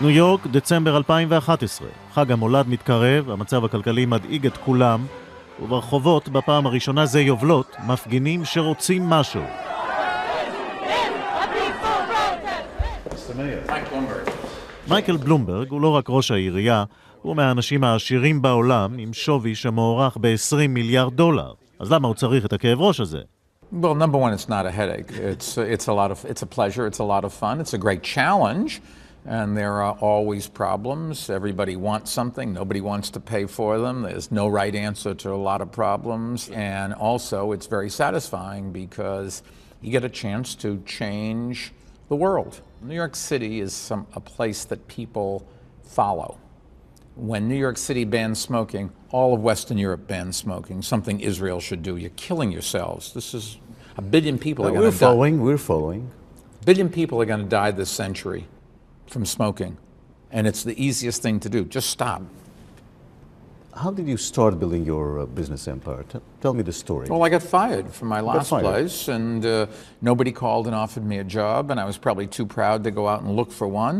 ניו יורק, דצמבר 2011. חג המולד מתקרב, המצב הכלכלי מדאיג את כולם, וברחובות בפעם הראשונה זה יובלות, מפגינים שרוצים משהו. מייקל בלומברג הוא לא רק ראש העירייה, הוא מהאנשים העשירים בעולם עם שווי שמוערך ב-20 מיליארד דולר. אז למה הוא צריך את הכאב ראש הזה? Well, number one, it's not a headache. It's a pleasure. It's a lot of fun. It's a great challenge. And there are always problems. Everybody wants something. Nobody wants to pay for them. There's no right answer to a lot of problems. And also, it's very satisfying because you get a chance to change the world. New York City is a place that people follow. When New York City banned smoking, all of Western Europe banned smoking, something Israel should do. You're killing yourselves. This is 1 billion people are going to die. We're following. 1 billion people are going to die this century from smoking. And it's the easiest thing to do. Just stop. How did you start building your business empire? Tell me the story. Well, I got fired from my last place, and nobody called and offered me a job, and I was probably too proud to go out and look for one.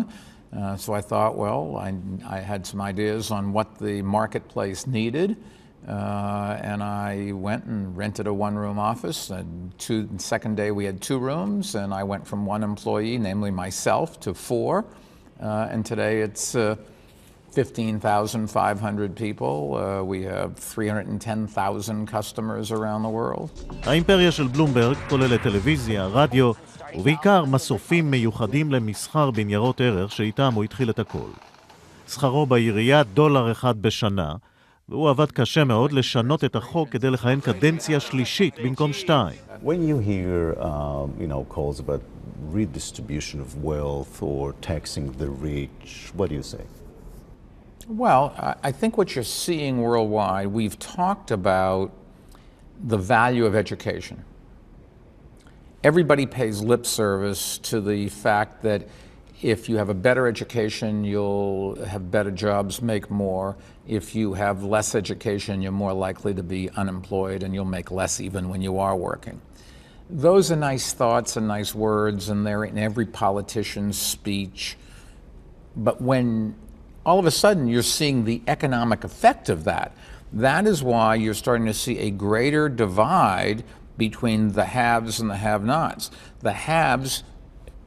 So I thought, well, I had some ideas on what the marketplace needed, and I went and rented a one-room office. And the second day we had 2 rooms, and I went from 1 employee, namely myself, to 4. And today it's 15,500 people. We have 310,000 customers around the world. האימפריה של בלומברג כוללת טלוויזיה, רדיו, ובעיקר מסופים מיוחדים למסחר בניירות ערך שאיתם הוא התחיל את הכל. שכרו בעירייה $1 בשנה, והוא עבד קשה מאוד לשנות את החוק כדי לכהן קדנציה שלישית במקום 2. When you hear calls about redistribution of wealth or taxing the rich, what do you say? Well, I think what you're seeing worldwide, we've talked about the value of education. Everybody pays lip service to the fact that if you have a better education, you'll have better jobs, make more. If you have less education, you're more likely to be unemployed and you'll make less even when you are working. Those are nice thoughts and nice words, and they're in every politician's speech. But when all of a sudden you're seeing the economic effect of that, that is why you're starting to see a greater divide between the haves and the have-nots. The haves,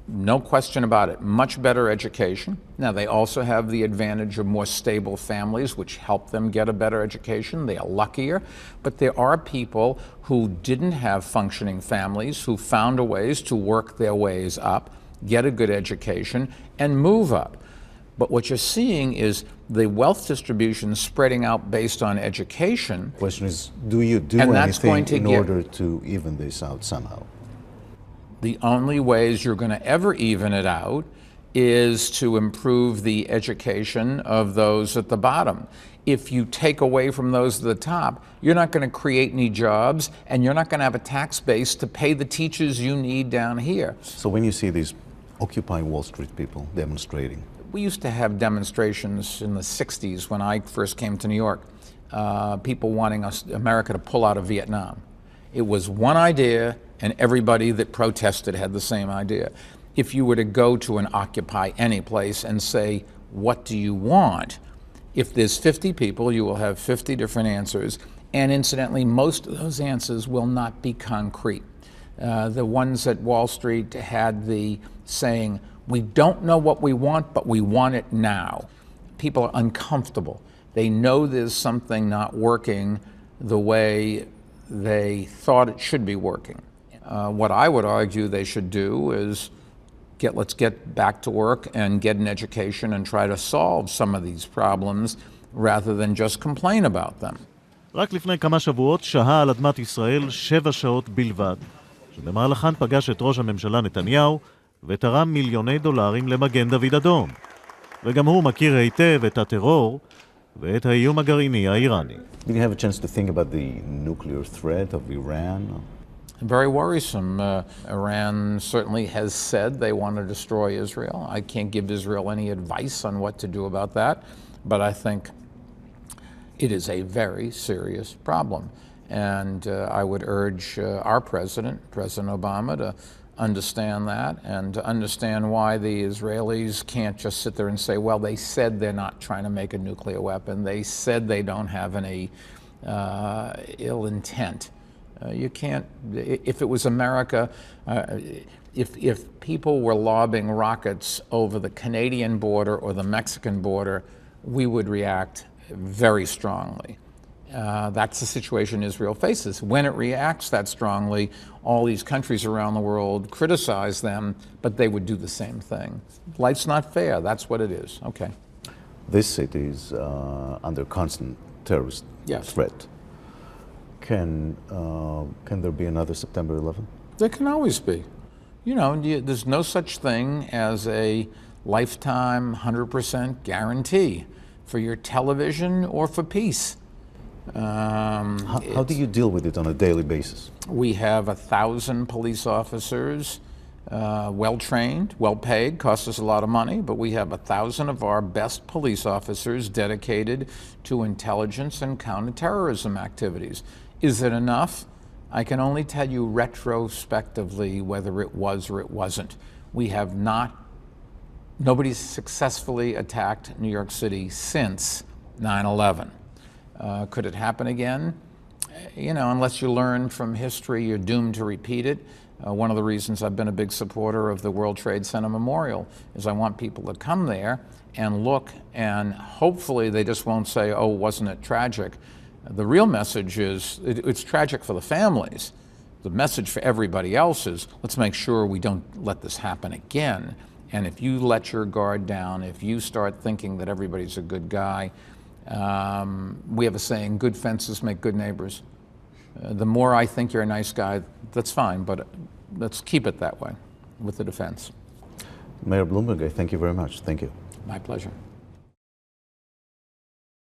no question about it, much better education. Now, they also have the advantage of more stable families, which help them get a better education. They are luckier. But there are people who didn't have functioning families, who found ways to work their ways up, get a good education, and move up. But what you're seeing is the wealth distribution spreading out based on education. The question is, do you do anything in order to even this out somehow? The only ways you're going to ever even it out is to improve the education of those at the bottom. If you take away from those at the top, you're not going to create any jobs, and you're not going to have a tax base to pay the teachers you need down here. So when you see these Occupy Wall Street people demonstrating, we used to have demonstrations in the 60s when I first came to New York, people wanting America to pull out of Vietnam. It was one idea, and everybody that protested had the same idea. If you were to go to an Occupy any place and say, what do you want? If there's 50 people, you will have 50 different answers, and incidentally, most of those answers will not be concrete. The ones at Wall Street had the saying, we don't know what we want, but we want it now. People are uncomfortable. They know there's something not working the way they thought it should be working. What I would argue they should do is let's get back to work and get an education and try to solve some of these problems rather than just complain about them. רק לפני כמה שבועות שהה על אדמת ישראל 7 שעות בלבד, שבמהלכן פגש את ראש הממשלה נתניהו ותרם מיליוני דולרים למגן דוד אדום. וגם הוא מכיר היטב את הטרור ואת האיום הגרעיני האיראני. Did you have a chance to think about the nuclear threat of Iran? Very worrisome. Iran certainly has said they want to destroy Israel. I can't give Israel any advice on what to do about that, but I think it is a very serious problem. And I would urge our president, President Obama, to understand that and to understand why the Israelis can't just sit there and say, well, they said they're not trying to make a nuclear weapon. They said they don't have any ill intent. You can't, if it was America, if people were lobbing rockets over the Canadian border or the Mexican border, we would react very strongly. That's the situation Israel faces. When it reacts that strongly, all these countries around the world criticize them, but they would do the same thing. Life's not fair. That's what it is. Okay. This city is under constant terrorist threat. Can there be another September 11th? There can always be. You know, there's no such thing as a lifetime 100% guarantee for your television or for peace. How do you deal with it on a daily basis? We have 1,000 police officers, well-trained, well-paid, costs us a lot of money, but we have 1,000 of our best police officers dedicated to intelligence and counterterrorism activities. Is it enough? I can only tell you retrospectively whether it was or it wasn't. We have nobody's successfully attacked New York City since 9/11. Could it happen again? You know, unless you learn from history, you're doomed to repeat it. One of the reasons I've been a big supporter of the World Trade Center Memorial is I want people to come there and look, and hopefully they just won't say, oh, wasn't it tragic? The real message is, it's tragic for the families. The message for everybody else is, let's make sure we don't let this happen again. And if you let your guard down, if you start thinking that everybody's a good guy, we have a saying, good fences make good neighbors. The more I think you're a nice guy, that's fine, but let's keep it that way with the defense. Mayor Bloomberg, I thank you very much. Thank you. My pleasure.